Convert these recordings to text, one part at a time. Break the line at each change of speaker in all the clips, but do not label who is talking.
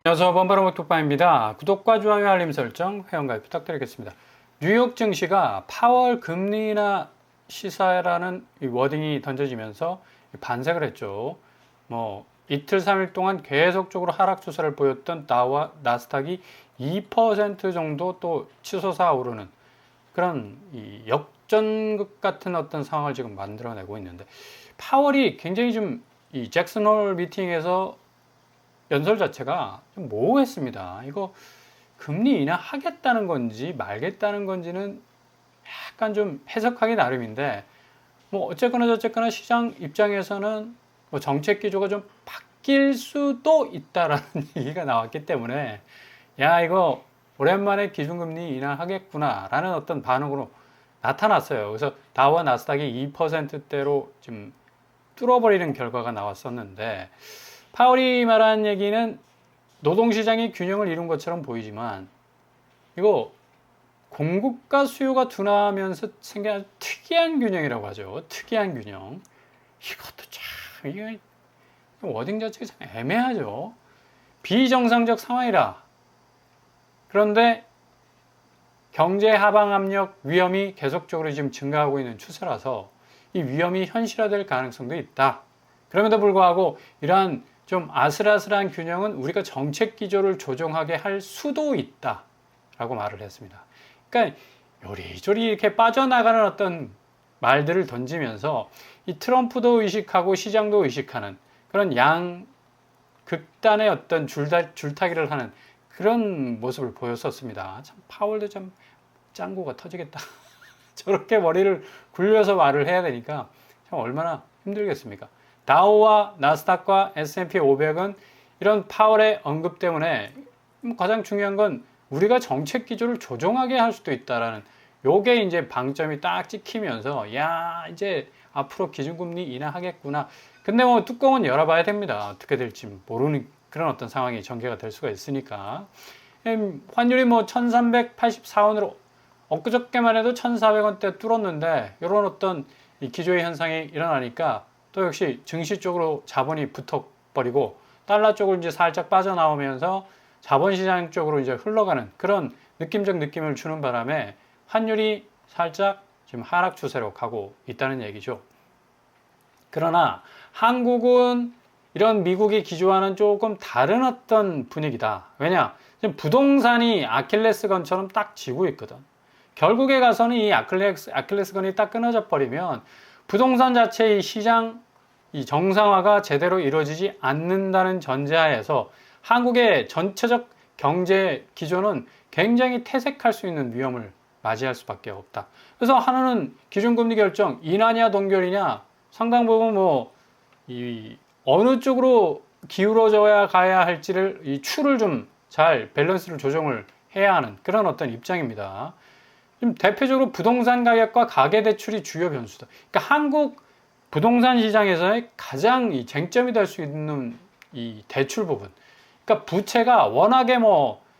안녕하세요. 번바로목 톡방입니다. 구독과 좋아요, 알림 설정, 회원가입 부탁드리겠습니다. 뉴욕 증시가 파월 금리 인하 시사라는 이 워딩이 던져지면서 반색을 했죠. 이틀, 3일 동안 계속적으로 하락 추세를 보였던 다우와 나스닥이 2% 정도 또 치솟아 오르는 그런 이 역전극 같은 어떤 상황을 지금 만들어내고 있는데, 파월이 굉장히 좀 이 잭슨홀 미팅에서 연설 자체가 좀 모호했습니다. 이거 금리 인하하겠다는 건지 말겠다는 건지는 약간 좀 해석하기 나름인데, 어쨌거나 저쨌거나 시장 입장에서는 정책 기조가 좀 바뀔 수도 있다라는 얘기가 나왔기 때문에, 야, 이거 오랜만에 기준금리 인하하겠구나 라는 어떤 반응으로 나타났어요. 그래서 다우와 나스닥이 2%대로 지금 뚫어버리는 결과가 나왔었는데, 파월이 말한 얘기는 노동시장이 균형을 이룬 것처럼 보이지만, 이거 공급과 수요가 둔화하면서 생겨난 특이한 균형이라고 하죠. 특이한 균형. 이것도 참, 이게 워딩 자체가 참 애매하죠. 비정상적 상황이라. 그런데 경제 하방 압력 위험이 계속적으로 지금 증가하고 있는 추세라서 이 위험이 현실화될 가능성도 있다. 그럼에도 불구하고 이러한 좀 아슬아슬한 균형은 우리가 정책 기조를 조정하게 할 수도 있다 라고 말을 했습니다. 그러니까 요리조리 이렇게 빠져나가는 어떤 말들을 던지면서 이 트럼프도 의식하고 시장도 의식하는 그런 극단의 어떤 줄타기를 하는 그런 모습을 보였었습니다. 참 파월도 참 짱구가 터지겠다. 저렇게 머리를 굴려서 말을 해야 되니까 참 얼마나 힘들겠습니까? 다우와 나스닥과 S&P 500은 이런 파월의 언급 때문에 가장 중요한 건 우리가 정책 기조를 조정하게 할 수도 있다라는 요게 이제 방점이 딱 찍히면서, 야, 이제 앞으로 기준금리 인하하겠구나. 근데 뚜껑은 열어봐야 됩니다. 어떻게 될지 모르는 그런 어떤 상황이 전개가 될 수가 있으니까. 환율이 1384원으로 엊그저께만 해도 1400원대 뚫었는데, 이런 어떤 이 기조의 현상이 일어나니까 또 역시 증시 쪽으로 자본이 붙어버리고 달러 쪽으로 이제 살짝 빠져나오면서 자본시장 쪽으로 이제 흘러가는 그런 느낌적 느낌을 주는 바람에 환율이 살짝 지금 하락 추세로 가고 있다는 얘기죠. 그러나 한국은 이런 미국이 기조와는 조금 다른 어떤 분위기다. 왜냐? 지금 부동산이 아킬레스건처럼 딱 지고 있거든. 결국에 가서는 이 아킬레스건이 딱 끊어져 버리면 부동산 자체의 시장 이 정상화가 제대로 이루어지지 않는다는 전제하에서 한국의 전체적 경제 기조는 굉장히 퇴색할 수 있는 위험을 맞이할 수밖에 없다. 그래서 하나는 기준금리 결정 인하냐 동결이냐 상당 부분 어느 쪽으로 기울어져야 가야 할지를 이 추를 좀 잘 밸런스를 조정을 해야 하는 그런 어떤 입장입니다. 지금 대표적으로 부동산 가격과 가계대출이 주요 변수다. 그러니까 한국 부동산 시장에서의 가장 이 쟁점이 될 수 있는 이 대출 부분. 그러니까 부채가 워낙에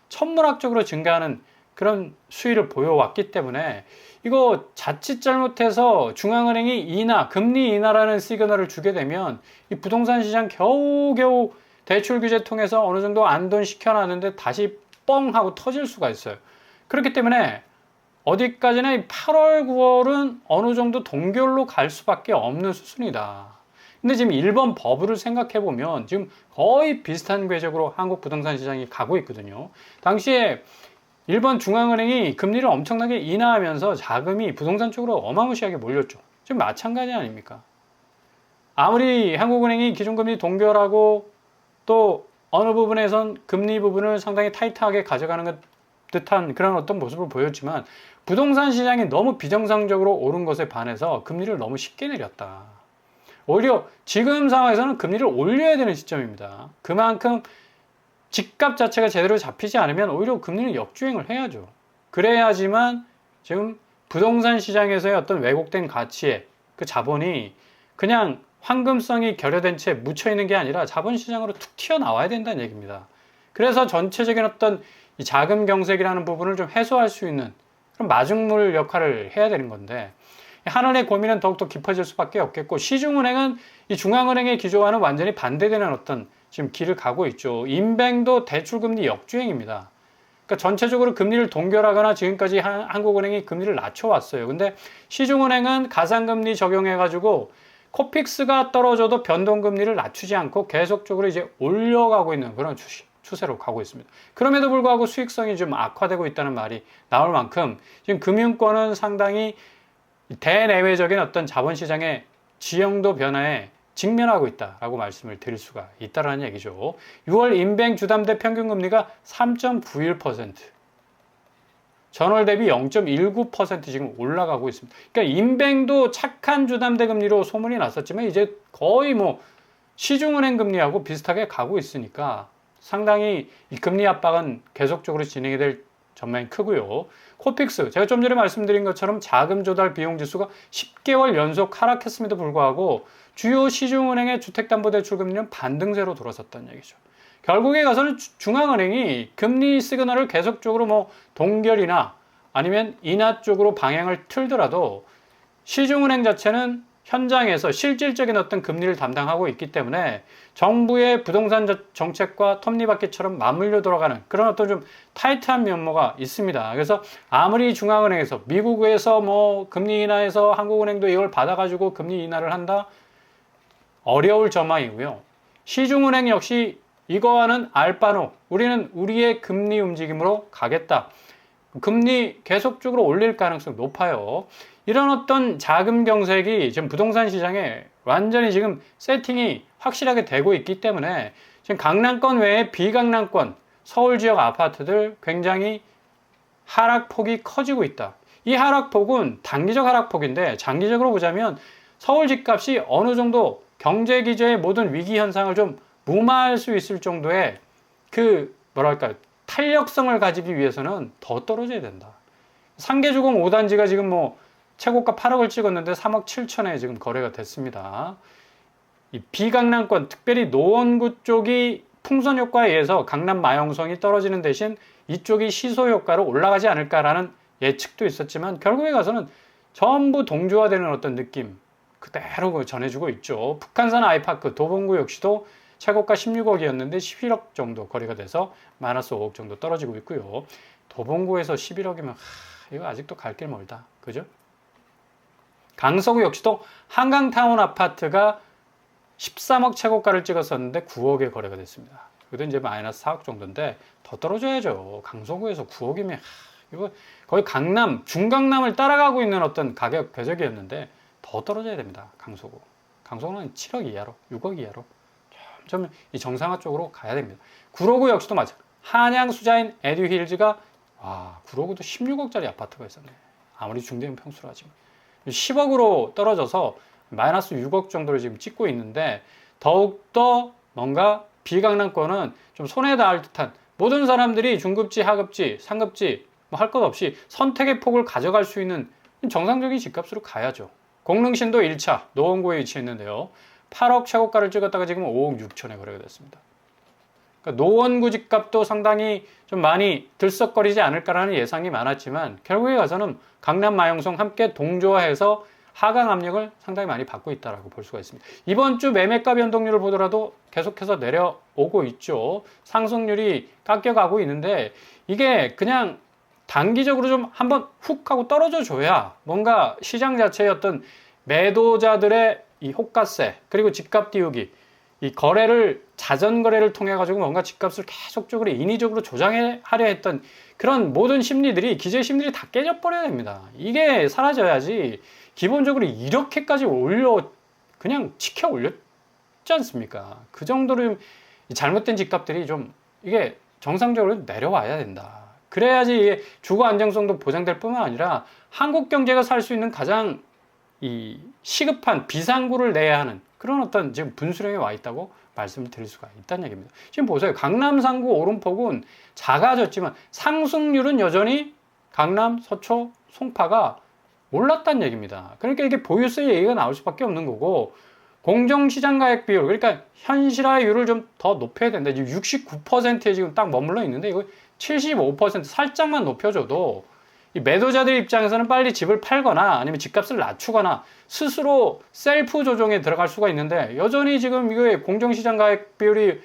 천문학적으로 증가하는 그런 수위를 보여왔기 때문에 이거 자칫 잘못해서 중앙은행이 금리 인하라는 시그널을 주게 되면 이 부동산 시장 겨우겨우 대출 규제 통해서 어느 정도 안돈시켜놨는데 다시 뻥 하고 터질 수가 있어요. 그렇기 때문에 어디까지나 8월, 9월은 어느 정도 동결로 갈 수밖에 없는 수순이다. 근데 지금 일본 버블을 생각해 보면 지금 거의 비슷한 궤적으로 한국 부동산 시장이 가고 있거든요. 당시에 일본 중앙은행이 금리를 엄청나게 인하하면서 자금이 부동산 쪽으로 어마무시하게 몰렸죠. 지금 마찬가지 아닙니까? 아무리 한국은행이 기준금리 동결하고 또 어느 부분에선 금리 부분을 상당히 타이트하게 가져가는 듯한 그런 어떤 모습을 보였지만 부동산 시장이 너무 비정상적으로 오른 것에 반해서 금리를 너무 쉽게 내렸다. 오히려 지금 상황에서는 금리를 올려야 되는 시점입니다. 그만큼 집값 자체가 제대로 잡히지 않으면 오히려 금리는 역주행을 해야죠. 그래야지만 지금 부동산 시장에서의 어떤 왜곡된 가치의 그 자본이 그냥 황금성이 결여된 채 묻혀있는 게 아니라 자본시장으로 툭 튀어나와야 된다는 얘기입니다. 그래서 전체적인 어떤 이 자금 경색이라는 부분을 좀 해소할 수 있는 그런 마중물 역할을 해야 되는 건데, 한은의 고민은 더욱더 깊어질 수밖에 없겠고, 시중은행은 이 중앙은행의 기조와는 완전히 반대되는 어떤 지금 길을 가고 있죠. 인뱅도 대출금리 역주행입니다. 그러니까 전체적으로 금리를 동결하거나 지금까지 한국은행이 금리를 낮춰왔어요. 근데 시중은행은 가상금리 적용해가지고 코픽스가 떨어져도 변동금리를 낮추지 않고 계속적으로 이제 올려가고 있는 그런 추세로 가고 있습니다. 그럼에도 불구하고 수익성이 좀 악화되고 있다는 말이 나올 만큼 지금 금융권은 상당히 대내외적인 어떤 자본시장의 지형도 변화에 직면하고 있다라고 말씀을 드릴 수가 있다는 얘기죠. 6월 인뱅 주담대 평균금리가 3.91%, 전월 대비 0.19% 지금 올라가고 있습니다. 그러니까 인뱅도 착한 주담대 금리로 소문이 났었지만 이제 거의 뭐 시중은행 금리하고 비슷하게 가고 있으니까 상당히 이 금리 압박은 계속적으로 진행이 될 전망이 크고요. 코픽스, 제가 좀 전에 말씀드린 것처럼 자금 조달 비용 지수가 10개월 연속 하락했음에도 불구하고 주요 시중은행의 주택담보대출 금리는 반등세로 돌아섰다는 얘기죠. 결국에 가서는 중앙은행이 금리 시그널을 계속적으로 뭐 동결이나 아니면 인하 쪽으로 방향을 틀더라도 시중은행 자체는 현장에서 실질적인 어떤 금리를 담당하고 있기 때문에 정부의 부동산 정책과 톱니바퀴처럼 맞물려 돌아가는 그런 어떤 좀 타이트한 면모가 있습니다. 그래서 아무리 중앙은행에서 미국에서 뭐 금리 인하해서 한국은행도 이걸 받아가지고 금리 인하를 한다, 어려울 전망이고요. 시중은행 역시 이거와는 알바노, 우리는 우리의 금리 움직임으로 가겠다. 금리 계속적으로 올릴 가능성이 높아요. 이런 어떤 자금 경색이 지금 부동산 시장에 완전히 지금 세팅이 확실하게 되고 있기 때문에 지금 강남권 외에 비강남권, 서울 지역 아파트들 굉장히 하락폭이 커지고 있다. 이 하락폭은 단기적 하락폭인데 장기적으로 보자면 서울 집값이 어느 정도 경제 기저의 모든 위기 현상을 좀 무마할 수 있을 정도의 그 뭐랄까 탄력성을 가지기 위해서는 더 떨어져야 된다. 상계주공 5단지가 지금 뭐 최고가 8억을 찍었는데 3억 7천에 지금 거래가 됐습니다. 이 비강남권, 특별히 노원구 쪽이 풍선 효과에 의해서 강남 마용성이 떨어지는 대신 이쪽이 시소 효과로 올라가지 않을까라는 예측도 있었지만 결국에 가서는 전부 동조화되는 어떤 느낌 그대로 전해주고 있죠. 북한산 아이파크 도봉구 역시도 최고가 16억이었는데 11억 정도 거래가 돼서 마이너스 5억 정도 떨어지고 있고요. 도봉구에서 11억이면 이거 아직도 갈 길 멀다. 그죠? 강서구 역시도 한강타운 아파트가 13억 최고가를 찍었었는데 9억에 거래가 됐습니다. 그래도 이제 마이너스 4억 정도인데 더 떨어져야죠. 강서구에서 9억이면 이거 거의 강남, 중강남을 따라가고 있는 어떤 가격 궤적이었는데 더 떨어져야 됩니다. 강서구. 강서구는 7억 이하로, 6억 이하로 좀 이 정상화 쪽으로 가야 됩니다. 구로구 역시도 마찬가지. 한양 수자인 에듀힐즈가 구로구도 16억짜리 아파트가 있었네. 아무리 중대형 평수로 하지만 10억으로 떨어져서 마이너스 6억 정도를 지금 찍고 있는데 더욱더 뭔가 비강남권은 좀 손에 닿을 듯한 모든 사람들이 중급지, 하급지, 상급지 뭐 할 것 없이 선택의 폭을 가져갈 수 있는 정상적인 집값으로 가야죠. 공릉신도 1차 노원구에 위치했는데요. 8억 최고가를 찍었다가 지금 5억 6천에 거래가 됐습니다. 그러니까 노원구 집값도 상당히 좀 많이 들썩거리지 않을까라는 예상이 많았지만 결국에 가서는 강남 마용성 함께 동조화해서 하강 압력을 상당히 많이 받고 있다고 볼 수가 있습니다. 이번 주 매매가 변동률을 보더라도 계속해서 내려오고 있죠. 상승률이 깎여가고 있는데 이게 그냥 단기적으로 좀 한번 훅 하고 떨어져 줘야 뭔가 시장 자체의 어떤 매도자들의 이 호가세 그리고 집값 띄우기 이 거래를 자전 거래를 통해 가지고 뭔가 집값을 계속적으로 인위적으로 조장하려 했던 그런 모든 심리들이 기저의 심리들이 다 깨져버려야 됩니다. 이게 사라져야지 기본적으로 이렇게까지 그냥 치켜 올렸지 않습니까? 그 정도로 좀 잘못된 집값들이 좀 이게 정상적으로 내려와야 된다. 그래야지 이게 주거 안정성도 보장될 뿐만 아니라 한국 경제가 살 수 있는 가장 이 시급한 비상구를 내야 하는 그런 어떤 지금 분수령에 와 있다고 말씀을 드릴 수가 있다는 얘기입니다. 지금 보세요. 강남 상구 오름폭은 작아졌지만 상승률은 여전히 강남, 서초, 송파가 올랐다는 얘기입니다. 그러니까 이게 보유세 얘기가 나올 수밖에 없는 거고 공정시장가액 비율 그러니까 현실화율을 좀 더 높여야 된다. 지금 69%에 지금 딱 머물러 있는데 이거 75% 살짝만 높여줘도 이 매도자들 입장에서는 빨리 집을 팔거나 아니면 집값을 낮추거나 스스로 셀프 조정에 들어갈 수가 있는데 여전히 지금 이거 공정시장 가액 비율이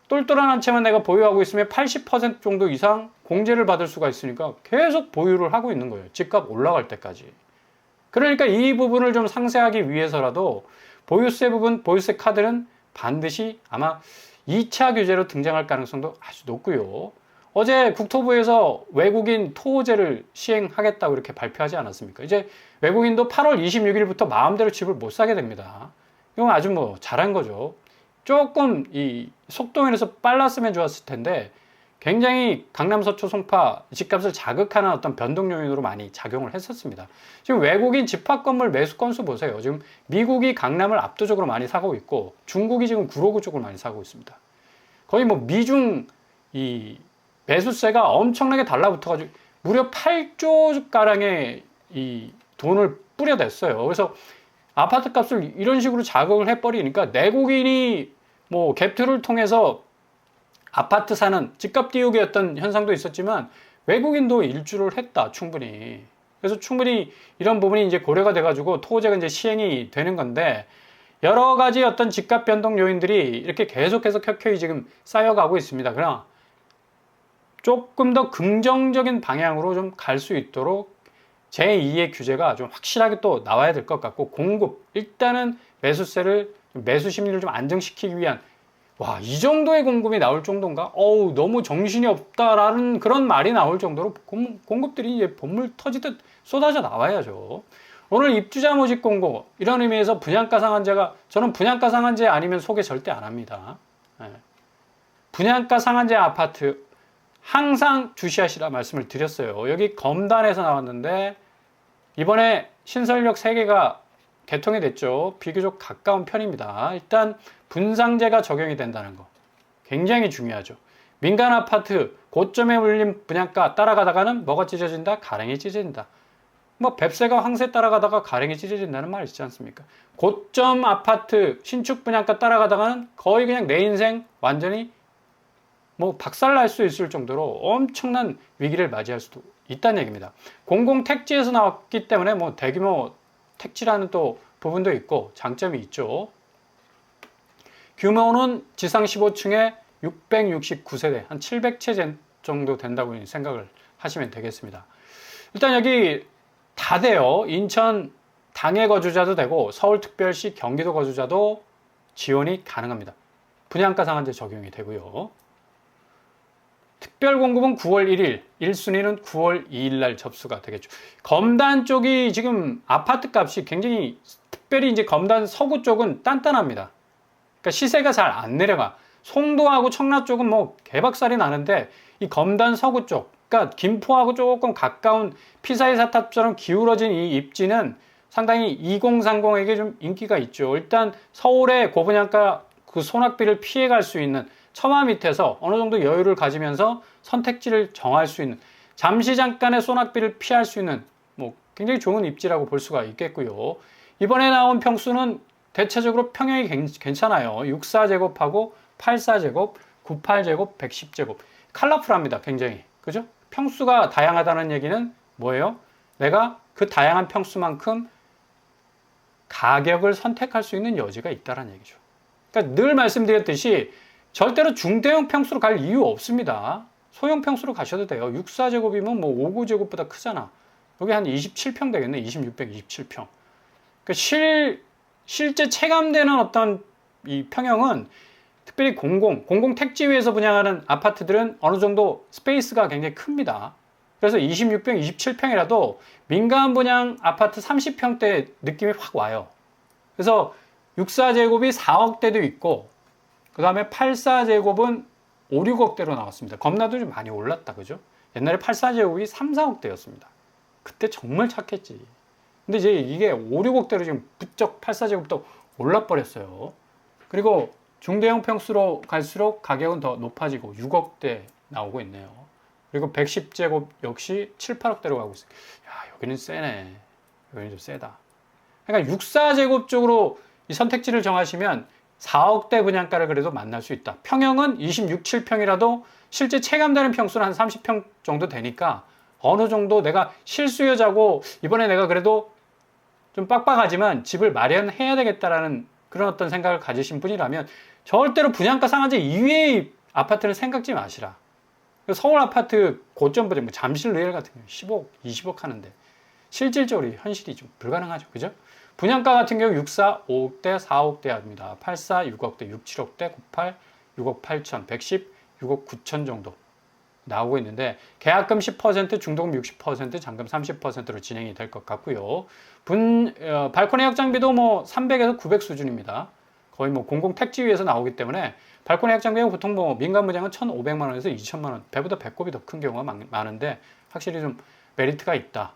똘똘한 한 채만 내가 보유하고 있으면 80% 정도 이상 공제를 받을 수가 있으니까 계속 보유를 하고 있는 거예요. 집값 올라갈 때까지. 그러니까 이 부분을 좀 상세하기 위해서라도 보유세 부분, 보유세 카드는 반드시 아마 2차 규제로 등장할 가능성도 아주 높고요. 어제 국토부에서 외국인 토호제를 시행하겠다고 이렇게 발표하지 않았습니까? 이제 외국인도 8월 26일부터 마음대로 집을 못 사게 됩니다. 이건 아주 뭐 잘한 거죠. 조금 이 속도면에서 빨랐으면 좋았을 텐데 굉장히 강남, 서초, 송파 집값을 자극하는 어떤 변동 요인으로 많이 작용을 했었습니다. 지금 외국인 집합 건물 매수 건수 보세요. 지금 미국이 강남을 압도적으로 많이 사고 있고 중국이 지금 구로구 쪽을 많이 사고 있습니다. 거의 뭐 미중 이 매수세가 엄청나게 달라붙어가지고 무려 8조 가량의 이 돈을 뿌려댔어요. 그래서 아파트 값을 이런 식으로 자극을 해버리니까 내국인이 뭐 갭투를 통해서 아파트 사는 집값 띄우기 어떤 현상도 있었지만 외국인도 일주를 했다, 충분히. 그래서 충분히 이런 부분이 이제 고려가 돼가지고 토호제가 이제 시행이 되는 건데 여러 가지 어떤 집값 변동 요인들이 이렇게 계속해서 켜켜이 지금 쌓여가고 있습니다. 그러나 조금 더 긍정적인 방향으로 좀 갈 수 있도록 제2의 규제가 좀 확실하게 또 나와야 될 것 같고 공급, 일단은 매수세를, 매수 심리를 좀 안정시키기 위한 와, 이 정도의 공급이 나올 정도인가? 어우, 너무 정신이 없다라는 그런 말이 나올 정도로 공급들이 이제 본물 터지듯 쏟아져 나와야죠. 오늘 입주자 모집 공고, 이런 의미에서 분양가 상한제가, 저는 분양가 상한제 아니면 소개 절대 안 합니다. 네. 분양가 상한제 아파트 항상 주시하시라 말씀을 드렸어요. 여기 검단에서 나왔는데 이번에 신설역 3개가 개통이 됐죠. 비교적 가까운 편입니다. 일단 분상제가 적용이 된다는 거 굉장히 중요하죠. 민간 아파트 고점에 올린 분양가 따라가다가는 뭐가 찢어진다? 가랭이 찢어진다. 뭐 뱁새가 황새 따라가다가 가랭이 찢어진다는 말 있지 않습니까? 고점 아파트 신축 분양가 따라가다가는 거의 그냥 내 인생 완전히 뭐 박살날 수 있을 정도로 엄청난 위기를 맞이할 수도 있다는 얘기입니다. 공공택지에서 나왔기 때문에 뭐 대규모 택지라는 또 부분도 있고 장점이 있죠. 규모는 지상 15층에 669세대, 한 700채 정도 된다고 생각을 하시면 되겠습니다. 일단 여기 다 돼요. 인천 당해 거주자도 되고 서울특별시 경기도 거주자도 지원이 가능합니다. 분양가 상한제 적용이 되고요. 특별 공급은 9월 1일, 1순위는 9월 2일 날 접수가 되겠죠. 검단 쪽이 지금 아파트 값이 굉장히 특별히 이제 검단 서구 쪽은 단단합니다. 그러니까 시세가 잘 안 내려가. 송도하고 청라 쪽은 뭐 개박살이 나는데 이 검단 서구 쪽, 그러니까 김포하고 조금 가까운 피사의 사탑처럼 기울어진 이 입지는 상당히 2030에게 좀 인기가 있죠. 일단 서울의 고분양가 그 손학비를 피해갈 수 있는 처마 밑에서 어느 정도 여유를 가지면서 선택지를 정할 수 있는, 잠시 잠깐의 소낙비를 피할 수 있는 뭐 굉장히 좋은 입지라고 볼 수가 있겠고요. 이번에 나온 평수는 대체적으로 평형이 괜찮아요. 64제곱하고 84제곱, 98제곱, 110제곱. 컬러풀합니다. 굉장히. 그죠? 평수가 다양하다는 얘기는 뭐예요? 내가 그 다양한 평수만큼 가격을 선택할 수 있는 여지가 있다는 얘기죠. 그러니까 늘 말씀드렸듯이 절대로 중대형 평수로 갈 이유 없습니다. 소형 평수로 가셔도 돼요. 64제곱이면 뭐 59제곱보다 크잖아. 여기 한 27평 되겠네. 2627평. 그러니까 실제 체감되는 어떤 이 평형은 특별히 공공 택지위에서 분양하는 아파트들은 어느 정도 스페이스가 굉장히 큽니다. 그래서 26평, 27평이라도 민간 분양 아파트 30평대 느낌이 확 와요. 그래서 64제곱이 4억대도 있고 그 다음에 84제곱은 5, 6억대로 나왔습니다. 겁나도 좀 많이 올랐다. 그죠? 옛날에 84제곱이 3, 4억대였습니다. 그때 정말 착했지. 근데 이제 이게 5, 6억대로 지금 부쩍 84제곱도 올라버렸어요. 그리고 중대형 평수로 갈수록 가격은 더 높아지고 6억대 나오고 있네요. 그리고 110제곱 역시 7, 8억대로 가고 있어요. 야, 여기는 세네. 여기는 좀 세다. 그러니까 64제곱 쪽으로 이 선택지를 정하시면 4억대 분양가를 그래도 만날 수 있다. 평형은 26, 7평이라도 실제 체감되는 평수는 한 30평 정도 되니까 어느 정도 내가 실수요자고 이번에 내가 그래도 좀 빡빡하지만 집을 마련해야 되겠다라는 그런 어떤 생각을 가지신 분이라면 절대로 분양가 상한제 이외의 아파트는 생각지 마시라. 서울 아파트 고점보다 뭐 잠실 리얼 같은 경우 10억, 20억 하는데 실질적으로 현실이 좀 불가능하죠. 그죠? 분양가 같은 경우 64, 5억대, 4억대 합니다. 84, 6억대, 6, 7억대, 98, 6억 8천, 110, 6억 9천 정도 나오고 있는데 계약금 10%, 중도금 60%, 잔금 30%로 진행이 될 것 같고요. 발코니 확장비도 뭐 300에서 900 수준입니다. 거의 뭐 공공 택지위에서 나오기 때문에 발코니 확장비는 보통 뭐 민간 분양은 1,500만 원에서 2천만 원, 배보다 배꼽이 더 큰 경우가 많은데 확실히 좀 메리트가 있다.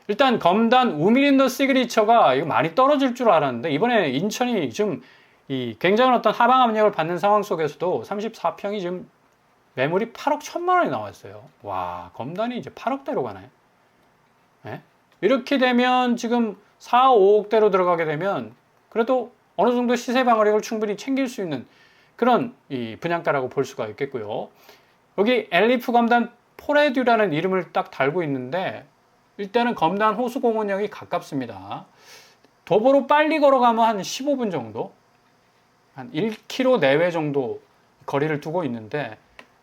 일단 검단 우미린더 시그니처가 이거 많이 떨어질 줄 알았는데 이번에 인천이 지금 이 굉장한 어떤 하방 압력을 받는 상황 속에서도 34평이 지금 매물이 8억 1천만 원이 나왔어요. 와, 검단이 이제 8억대로 가나요? 네? 이렇게 되면 지금 4, 5억대로 들어가게 되면 그래도 어느 정도 시세 방어력을 충분히 챙길 수 있는 그런 이 분양가라고 볼 수가 있겠고요. 여기 엘리프 검단 포레듀라는 이름을 딱 달고 있는데 일단은 검단 호수공원역이 가깝습니다. 도보로 빨리 걸어가면 한 15분 정도, 한 1km 내외 정도 거리를 두고 있는데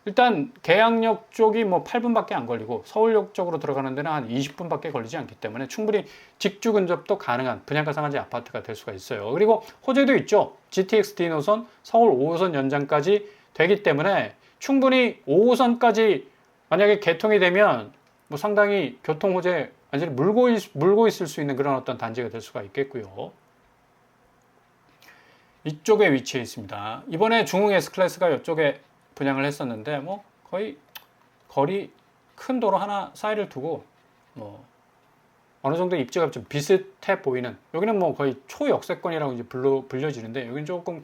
일단 계양역 쪽이 뭐 8분밖에 안 걸리고 서울역 쪽으로 들어가는 데는 한 20분밖에 걸리지 않기 때문에 충분히 직주 근접도 가능한 분양가 상한제 아파트가 될 수가 있어요. 그리고 호재도 있죠. GTX-D 노선 서울 5호선 연장까지 되기 때문에 충분히 5호선까지 만약에 개통이 되면 뭐 상당히 교통 호재 완전히 물고 있을 수 있는 그런 어떤 단지가 될 수가 있겠고요. 이쪽에 위치해 있습니다. 이번에 중흥 S클래스가 이쪽에 분양을 했었는데 뭐 거의 거리 큰 도로 하나 사이를 두고 뭐 어느 정도 입지가 좀 비슷해 보이는, 여기는 뭐 거의 초역세권이라고 이제 불려지는데 여기는 조금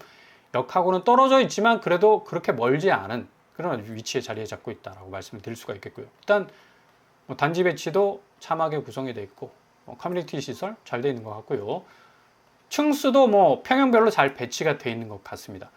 역하고는 떨어져 있지만 그래도 그렇게 멀지 않은 그런 위치에 자리에 잡고 있다라고 말씀을 드릴 수가 있겠고요. 일단 뭐 단지 배치도 참하게 구성이 되어 있고 커뮤니티 시설 잘 되어 있는 것 같고요. 층수도 뭐 평형별로 잘 배치가 되어 있는 것 같습니다.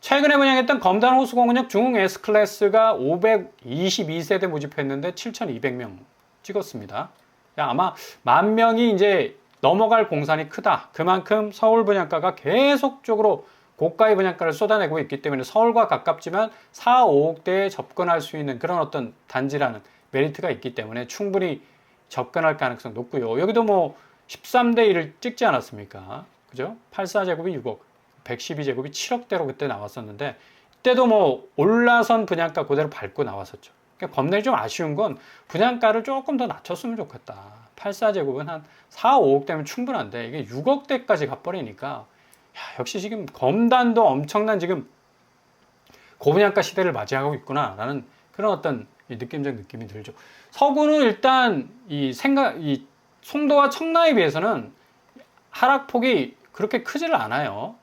최근에 분양했던 검단 호수공원역 중흥 S클래스가 522세대 모집했는데 7,200명 찍었습니다. 아마 10,000명이 이제 넘어갈 공산이 크다. 그만큼 서울 분양가가 계속적으로 고가의 분양가를 쏟아내고 있기 때문에 서울과 가깝지만 4, 5억대에 접근할 수 있는 그런 어떤 단지라는 메리트가 있기 때문에 충분히 접근할 가능성 높고요. 여기도 뭐 13대 1을 찍지 않았습니까? 그죠? 84제곱이 6억, 112제곱이 7억대로 그때 나왔었는데 이때도 뭐 올라선 분양가 그대로 밟고 나왔었죠. 그러니까 겁내기 좀 아쉬운 건 분양가를 조금 더 낮췄으면 좋겠다. 84제곱은 한 4, 5억대면 충분한데 이게 6억대까지 가버리니까 역시 지금 검단도 엄청난 지금 고분양가 시대를 맞이하고 있구나라는 그런 어떤 느낌적 느낌이 들죠. 서구는 일단 이 송도와 청라에 비해서는 하락폭이 그렇게 크지를 않아요.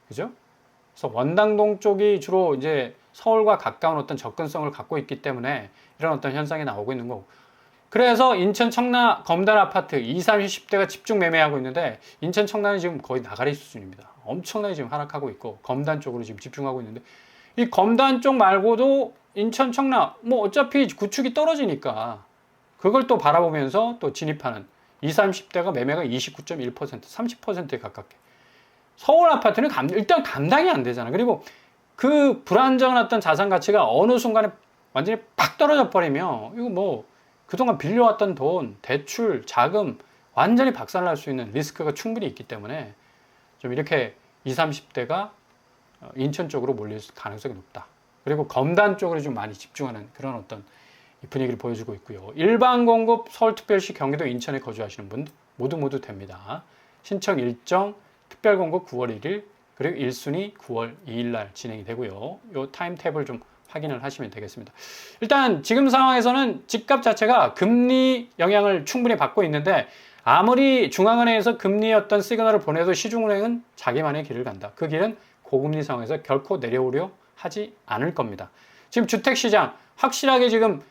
그죠? 그래서 원당동 쪽이 주로 이제 서울과 가까운 어떤 접근성을 갖고 있기 때문에 이런 어떤 현상이 나오고 있는 거고. 그래서 인천 청라 검단 아파트 20, 30대가 집중 매매하고 있는데 인천 청라는 지금 거의 나가리 수준입니다. 엄청나게 지금 하락하고 있고 검단 쪽으로 지금 집중하고 있는데 이 검단 쪽 말고도 인천 청라 뭐 어차피 구축이 떨어지니까 그걸 또 바라보면서 또 진입하는 20, 30대가 매매가 29.1%, 30%에 가깝게. 서울 아파트는 일단 감당이 안 되잖아. 그리고 그 불안정한 어떤 자산 가치가 어느 순간에 완전히 팍 떨어져 버리면 이거 뭐 그동안 빌려왔던 돈, 대출, 자금 완전히 박살날 수 있는 리스크가 충분히 있기 때문에 좀 이렇게 20, 30대가 인천 쪽으로 몰릴 가능성이 높다. 그리고 검단 쪽으로 좀 많이 집중하는 그런 어떤 분위기를 보여주고 있고요. 일반 공급 서울특별시 경기도 인천에 거주하시는 분 모두 됩니다. 신청 일정 특별 공급 9월 1일 그리고 1순위 9월 2일 날 진행이 되고요. 이 타임테이블 좀 확인을 하시면 되겠습니다. 일단 지금 상황에서는 집값 자체가 금리 영향을 충분히 받고 있는데 아무리 중앙은행에서 금리의 어떤 시그널을 보내도 시중은행은 자기만의 길을 간다. 그 길은 고금리 상황에서 결코 내려오려 하지 않을 겁니다. 지금 주택시장 확실하게 지금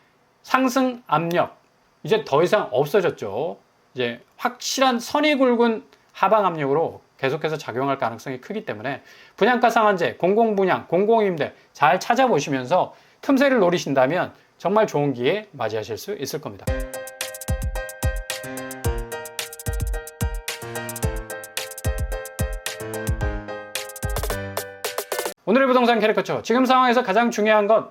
상승 압력 이제 더 이상 없어졌죠. 이제 확실한 선이 굵은 하방 압력으로 계속해서 작용할 가능성이 크기 때문에 분양가 상한제, 공공분양, 공공임대 잘 찾아보시면서 틈새를 노리신다면 정말 좋은 기회 맞이하실 수 있을 겁니다. 오늘의 부동산 캐리커처. 지금 상황에서 가장 중요한 건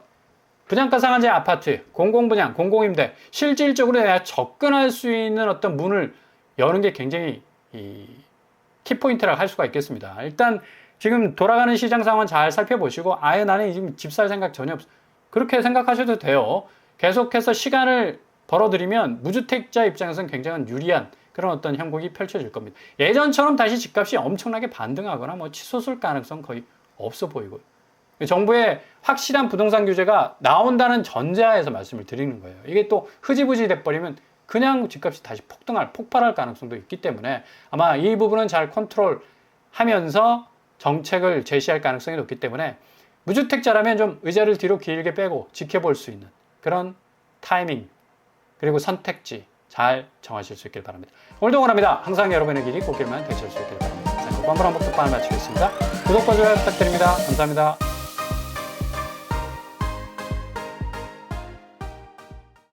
분양가 상한제 아파트, 공공분양, 공공임대, 실질적으로 내가 접근할 수 있는 어떤 문을 여는 게 굉장히 키포인트라고 할 수가 있겠습니다. 일단 지금 돌아가는 시장 상황 잘 살펴보시고 아예 나는 지금 집 살 생각 전혀 없어. 그렇게 생각하셔도 돼요. 계속해서 시간을 벌어들이면 무주택자 입장에서는 굉장히 유리한 그런 어떤 형국이 펼쳐질 겁니다. 예전처럼 다시 집값이 엄청나게 반등하거나 뭐 치솟을 가능성 거의 없어 보이고요. 정부의 확실한 부동산 규제가 나온다는 전제하에서 말씀을 드리는 거예요. 이게 또 흐지부지 돼버리면 그냥 집값이 다시 폭발할 가능성도 있기 때문에 아마 이 부분은 잘 컨트롤하면서 정책을 제시할 가능성이 높기 때문에 무주택자라면 좀 의자를 뒤로 길게 빼고 지켜볼 수 있는 그런 타이밍 그리고 선택지 잘 정하실 수 있길 바랍니다. 오늘도 응원합니다. 항상 여러분의 길이 꽃길만 되실 수 있길 바랍니다. 한번 복덕반을 마치겠습니다. 구독과 좋아요 부탁드립니다. 감사합니다.